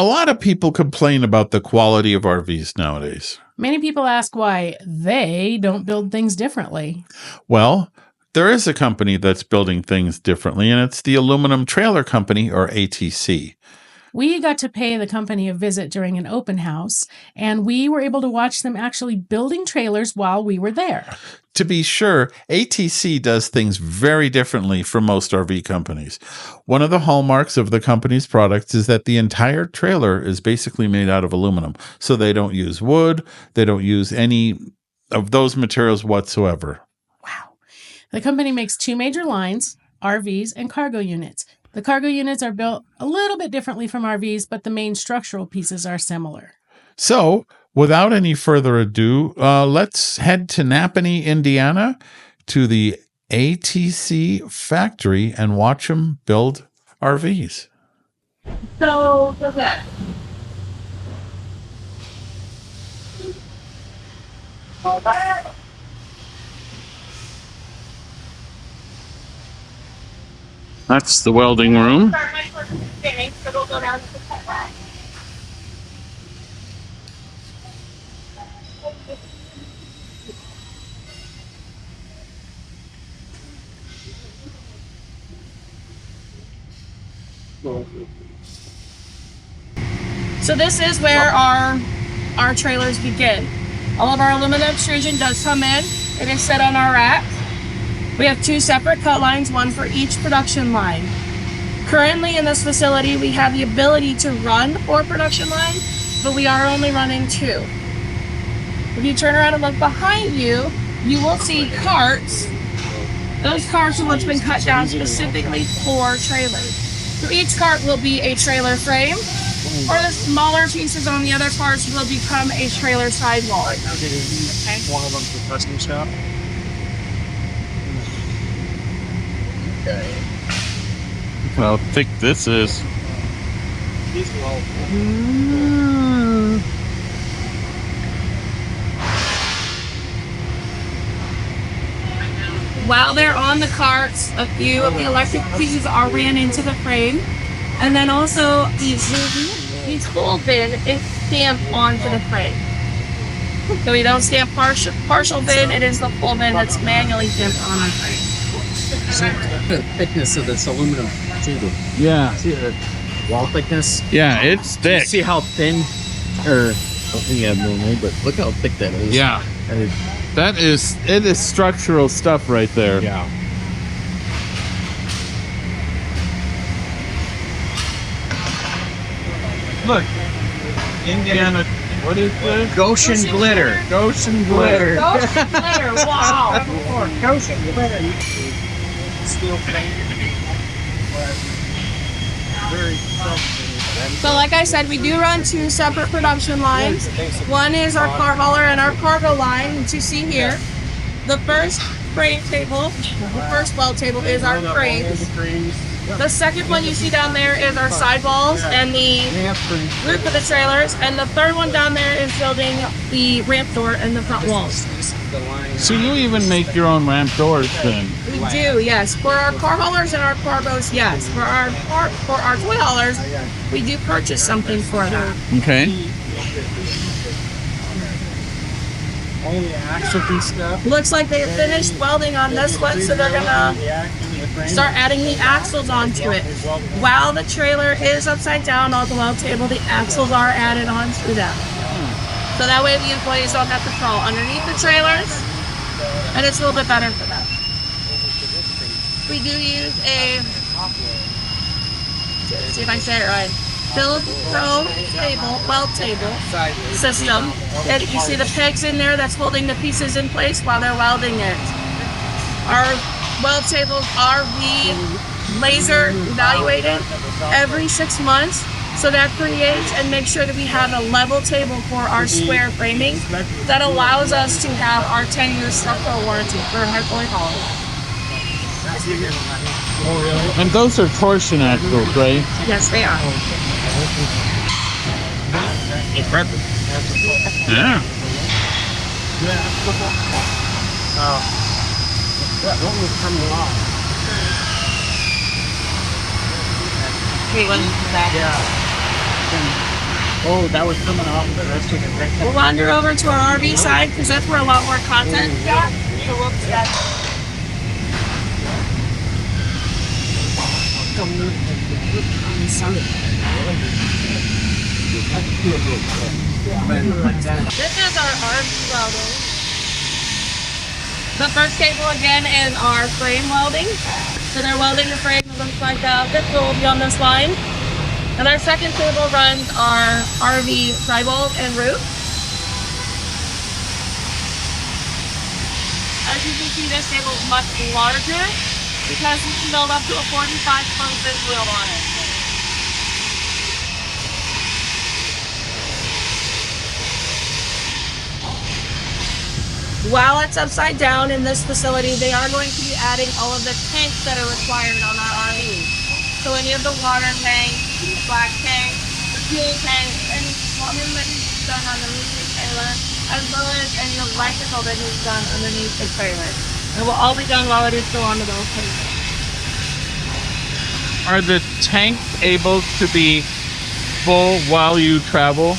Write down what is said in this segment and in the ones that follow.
A lot of people complain about the quality of RVs nowadays. Many people ask why they don't build things differently. Well, there is a company that's building things differently, and it's the Aluminum Trailer Company, or ATC. We got to pay the company a visit during an open house, and we were able to watch them actually building trailers while we were there. To be sure, ATC does things very differently from most RV companies. One of the hallmarks of the company's products is that the entire trailer is basically made out of aluminum. So they don't use wood, they don't use any of those materials whatsoever. Wow. The company makes two major lines, RVs and cargo units. The cargo units are built a little bit differently from RVs, but the main structural pieces are similar. So, without any further ado, let's head to Napanee, Indiana, to the ATC factory and watch them build RVs. So, what's that? That's the welding room. So this is where our trailers begin. All of our aluminum extrusion does come in. It is set on our rack. We have two separate cut lines, one for each production line. Currently in this facility, we have the ability to run 4 production lines, but we are only running 2. If you turn around and look behind you, you will see carts. Those carts are what's been cut down specifically for trailers. So each cart will be a trailer frame, or the smaller pieces on the other carts will become a trailer sidewall. Okay. One of them for custom shop. Okay. Look how thick this is. While they're on the carts, a few of the electric pieces are ran into the frame. And then also these full bin is stamped onto the frame. So we don't stamp partial bin, it is the full bin that's manually stamped on the frame. The thickness of this aluminum too. Yeah. See the wall thickness? Yeah, it's thick. See how thin, or but look how thick that is. Yeah. It is structural stuff right there. Yeah. Look, Indiana, what is this? Goshen glitter. Goshen glitter. Goshen glitter, wow. Goshen glitter. So like I said, we do run 2 separate production lines. One is our car hauler and our cargo line, which you see here. The first frame table, the first weld table is our frames. The second one you see down there is our sidewalls and the roof of the trailers. And the third one down there is building the ramp door and the front walls. So you even make your own ramp doors then? We do, yes. For our car haulers and our cargos, yes. For our toy haulers, we do purchase something for that. Okay. Looks like they finished welding on this one, so they're gonna start adding the axles onto it. While the trailer is upside down on the weld table, the axles are added onto them. So that way the employees don't have to crawl underneath the trailers, and it's a little bit better for them. We do use a, let's see if I say it right, Build Pro table, weld table system. And you see the pegs in there that's holding the pieces in place while they're welding it. Our weld tables are laser evaluated every 6 months. So that creates and makes sure that we have a level table for our square framing that allows us to have our 10-year structural warranty for our toy haulers. And those are torsion axles, right? Yes, they are. Yeah. Wait, what is that? Yeah. Oh, that was coming off the rest of the deck. We'll wander over to our RV side because that's where a lot more content is at. So we'll do that. This is our RV welding. The first cable again is our frame welding. So they're welding the frame that looks like this will be on this line. And our second cable runs our RV sidewalls and roof. As you can see, this cable is much larger because we can build up to a 45-foot fifth wheel on it. While it's upside down in this facility, they are going to be adding all of the tanks that are required on our RV. So any of the water tanks, the black tank, the fuel tank, any plumbing that needs done underneath the trailer, as well as any electrical that needs done underneath the trailer. It will all be done while it is still on the bill of payment. Are the tanks able to be full while you travel?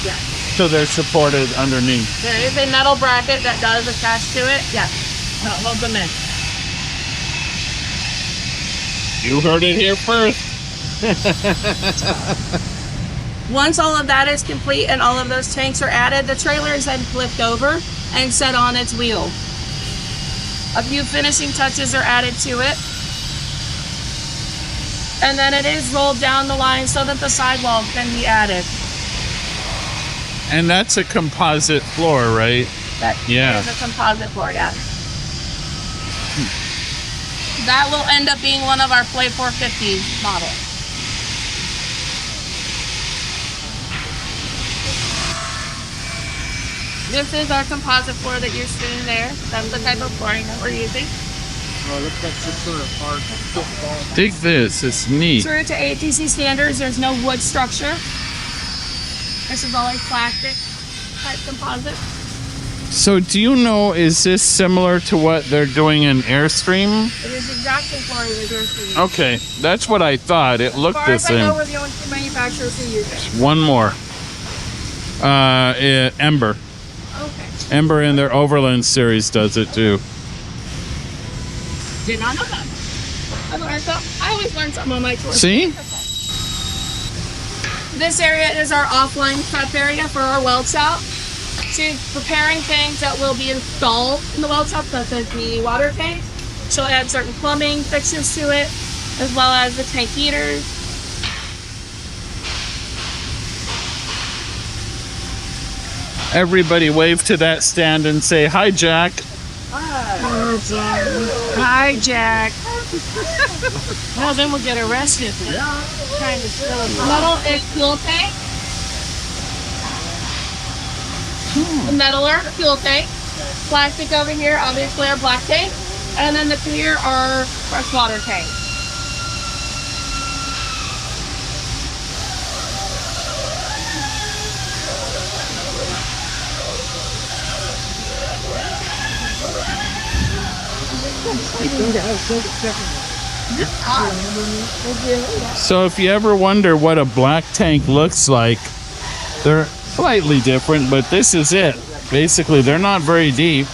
Yes. So they're supported underneath. There is a metal bracket that does attach to it. Yes. That holds them in. You heard it here first. Once all of that is complete and all of those tanks are added, the trailer is then flipped over and set on its wheel. A few finishing touches are added to it. And then it is rolled down the line so that the sidewall can be added. And that's a composite floor, right? That Yeah. is a composite floor, yeah. That will end up being one of our Play 450 models. This is our composite floor that you're seeing there. That's the type of flooring that we're using. Oh, it looks like some sort of hard football. Dig this. It's neat. True to ATC standards, there's no wood structure. This is all like plastic type composite. So do you know, is this similar to what they're doing in Airstream? It is exactly flooring that you're seeing. Okay, that's what I thought. It looked the As far as I know, same. we're the only two manufacturers who use it. One more. Ember. Okay. Ember in their Overland series does it too. Did not know that. I always learn something on my tour. See? This area is our offline prep area for our weld shop. She's preparing things that will be installed in the weld shop, such as the water tank. She'll add certain plumbing fixtures to it, as well as the tank heaters. Everybody wave to that stand and say, "Hi, Jack." Hi, Jack. Well, then we'll get arrested. Trying to steal a metal is fuel tank. The metal are fuel tank. Plastic over here, obviously our black tank. And then the clear are freshwater tank. So if you ever wonder what a black tank looks like, they're slightly different, but this is it. Basically, they're not very deep.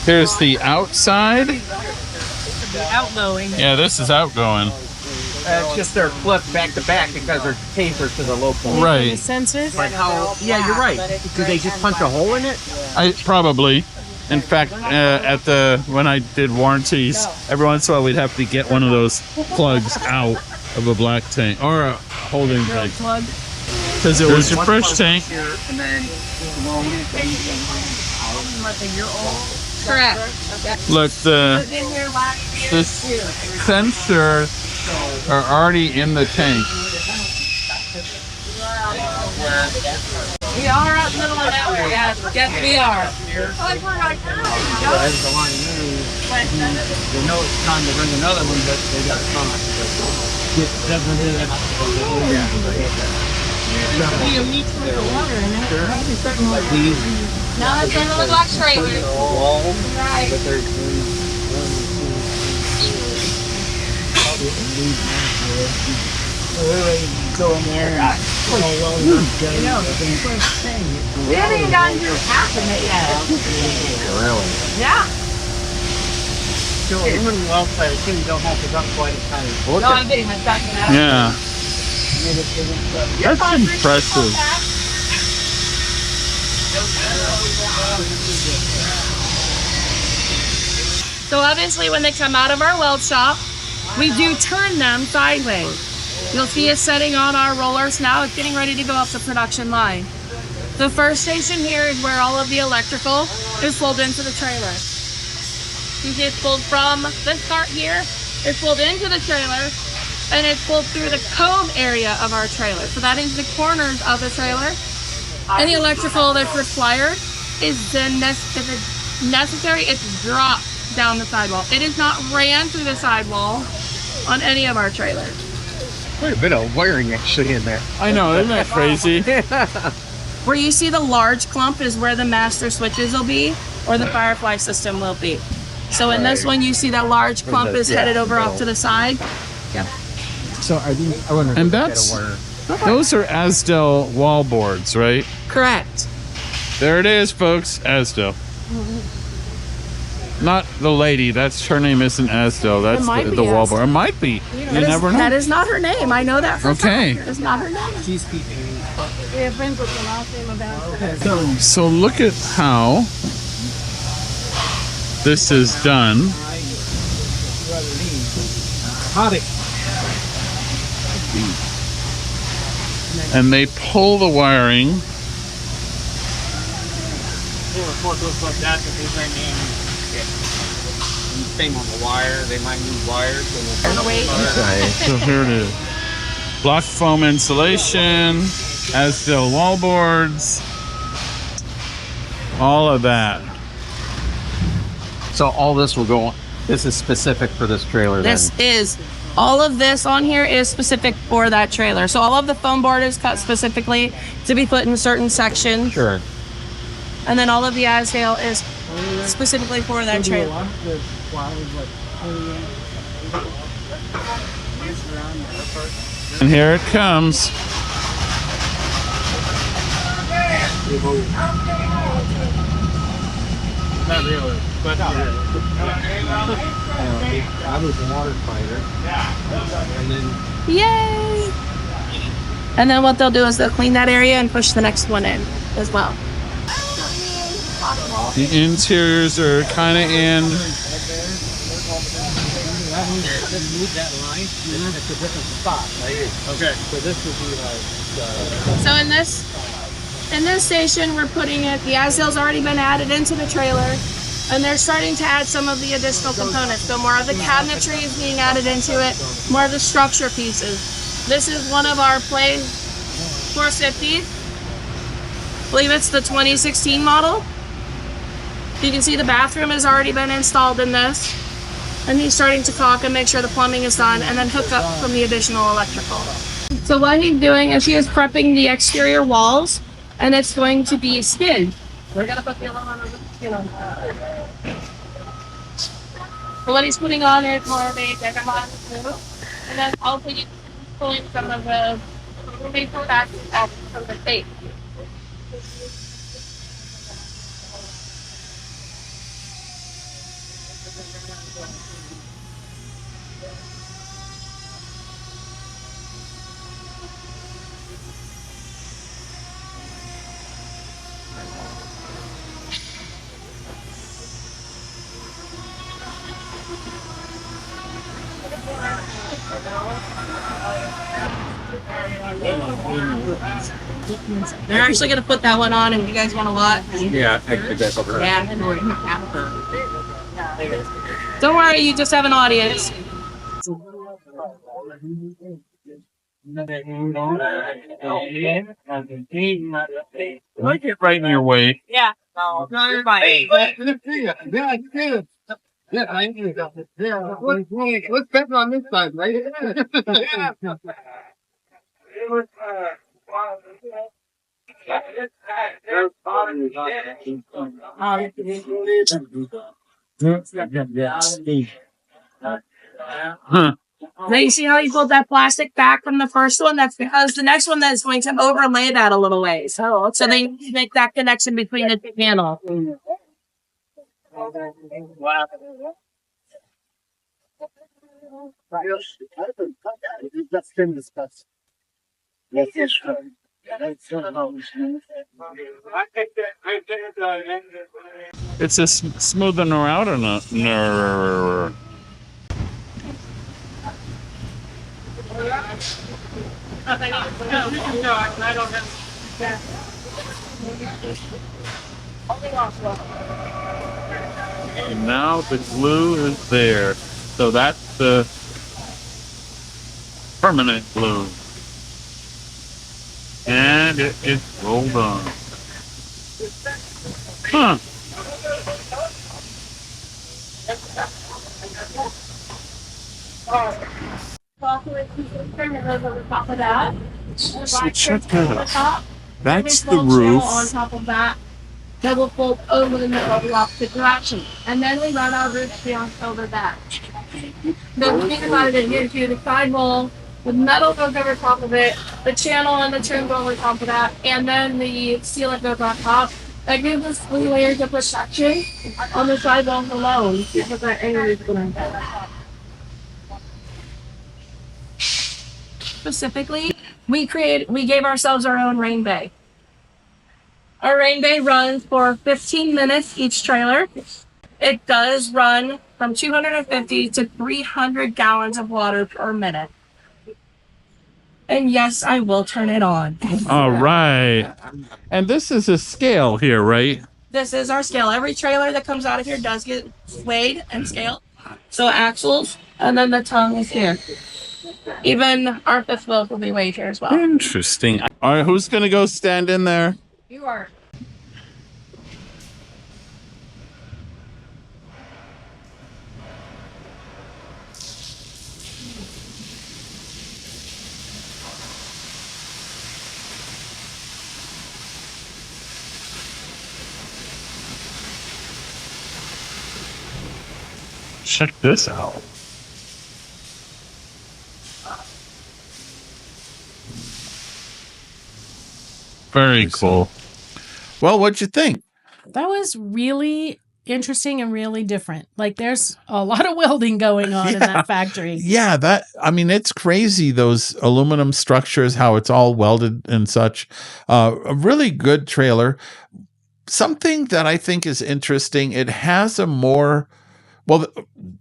Here's the outside. The outgoing. Yeah, this is outgoing. It's just they're flipped back to back because they're tapered to the low point. Right. Sensors. Like how? Yeah, you're right. Do they just punch a hole in it? I probably. In fact, when I did warranties, every once in a while we'd have to get one of those plugs out of a black tank or a holding tank. Plug. Because it was your fresh tank. And then like a year old. Correct. Look, the In here last year. sensors are already in the tank. We are out in the middle of that one. Yes, we are. As the line moves, they know it's time to bring another one, but they got time. You need to put the water in it. Now it's going to look like trailer. But there's one, go in there. We haven't even gotten through half of it yet. Really? Yeah. So aluminum weld plates too, you don't have to dump quite as tight. No, I'm getting my second out. Yeah. That's impressive. So obviously when they come out of our weld shop, we do turn them sideways. You'll see it setting on our rollers now. It's getting ready to go off the production line. The first station here is where all of the electrical is pulled into the trailer. You see it's pulled from this part here, it's pulled into the trailer, and it's pulled through the cone area of our trailer. So that is the corners of the trailer. Any electrical that's required is then necessary, it's dropped down the sidewall. It is not ran through the sidewall on any of our trailers. Quite a bit of wiring actually in there. I know, isn't that crazy? Where you see the large clump is where the master switches will be, or the firefly system will be. So in this one, you see that large clump is headed over off to the side. Yeah. So are these, I wonder if And they that's- get a wire. Those are Asdel wall boards, right? Correct. There it is, folks. Asdel. Not the lady. That's her name isn't Asdel. That's might the be wall Asdel. board. It might be. You never know. That is not her name. I know that for a Okay. fact. That is not her name. She's keeping We have friends with the last name of Asdel. So look at how this is done. Howdy. And they pull the wiring. Forklifts like that, if they bring in thing on the wire, they might need wires. So here it is. Block foam insulation, Asdel wall boards, all of that. So all this will go on. This is specific for this trailer This is, all of this on here is specific for that trailer. So all of the foam board is cut specifically to be put in certain sections. Sure. And then all of the Asdale is specifically for that trailer. And here it comes. Not really, but I was a water fighter. And then Yay! And then what they'll do is they'll clean that area and push the next one in as well. The interiors are kind of in. move that line, it's a different spot, right? Okay. So this would be like So in this station, we're putting it, the Asdale's already been added into the trailer, and they're starting to add some of the additional components. So more of the cabinetry is being added into it, more of the structure pieces. This is one of our Play 450s. I believe it's the 2016 model. You can see the bathroom has already been installed in this. And he's starting to caulk and make sure the plumbing is done, and then hook up from the additional electrical. So what he's doing is he is prepping the exterior walls, and it's going to be skin. We're gonna put the aluminum skin on. So what he's putting on is more of a Decamon glue, and then also he's pulling some of the paper back off from the tape. They're actually gonna put that one on, and you guys want a lot. yeah, actually that's over. Yeah. Don't worry, you just have an audience. I get right in your way. Yeah. No, you're fine. Yeah, thank you. Yeah, let's bet on this side, right? Huh. Now you see how you pulled that plastic back from the first one? That's because the next one is going to overlay that a little ways. So they make that connection between the two panels. Wow. That's been discussed. It's just smoothing her out or not? No. Now the glue is there. So that's the permanent glue. And it is rolled on. Huh. So check that out. That's the roof. On top of that, that will fold over the middle of the opposite direction. And then we run our roof down over that. The thing about it is you do the sidewall, the metal goes over top of it, the channel and the trim go over top of that, and then the sealant goes on top. That gives us 3 layers of protection on the sidewalls alone. Because that air is going to specifically, we gave ourselves our own rain bay. Our rain bay runs for 15 minutes each trailer. It does run from 250 to 300 gallons of water per minute. And yes, I will turn it on. All right. And this is a scale here, right? This is our scale. Every trailer that comes out of here does get weighed and scaled. So axles, and then the tongue is here. Even our fifth wheels will be weighed here as well. Interesting. All right, who's going to go stand in there? You are. Check this out. Very cool. Well, what'd you think? That was really interesting and really different. Like there's a lot of welding going on in that factory. Yeah, it's crazy, those aluminum structures, how it's all welded and such. A really good trailer. Something that I think is interesting, it has a more, well,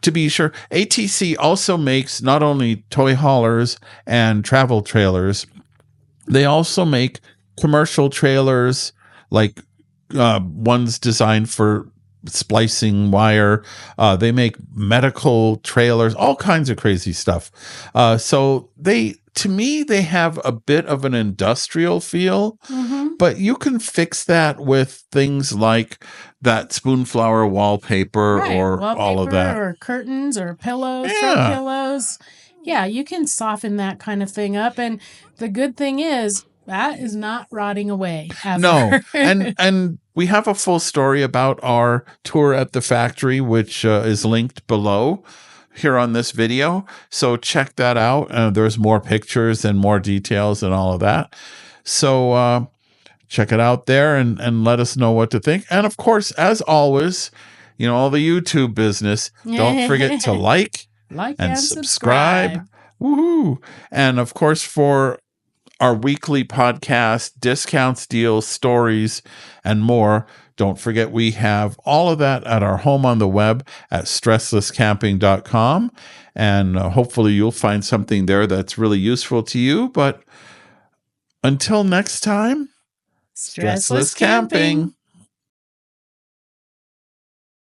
to be sure, ATC also makes not only toy haulers and travel trailers, they also make commercial trailers, like ones designed for splicing wire. They make medical trailers, all kinds of crazy stuff. So to me, they have a bit of an industrial feel, but you can fix that with things like that Spoonflower wallpaper, Right, or all of that. or curtains or pillows, Yeah. throw pillows. Yeah, you can soften that kind of thing up. And the good thing is that is not rotting away. Ever. No, and we have a full story about our tour at the factory, which is linked below here on this video. So check that out. There's more pictures and more details and all of that. So check it out there and let us know what to think. And of course, as always, all the YouTube business, don't forget to like and subscribe. Woohoo! And of course, for our weekly podcast, discounts, deals, stories, and more, don't forget we have all of that at our home on the web at stresslesscamping.com. And hopefully you'll find something there that's really useful to you. But until next time, Stressless camping.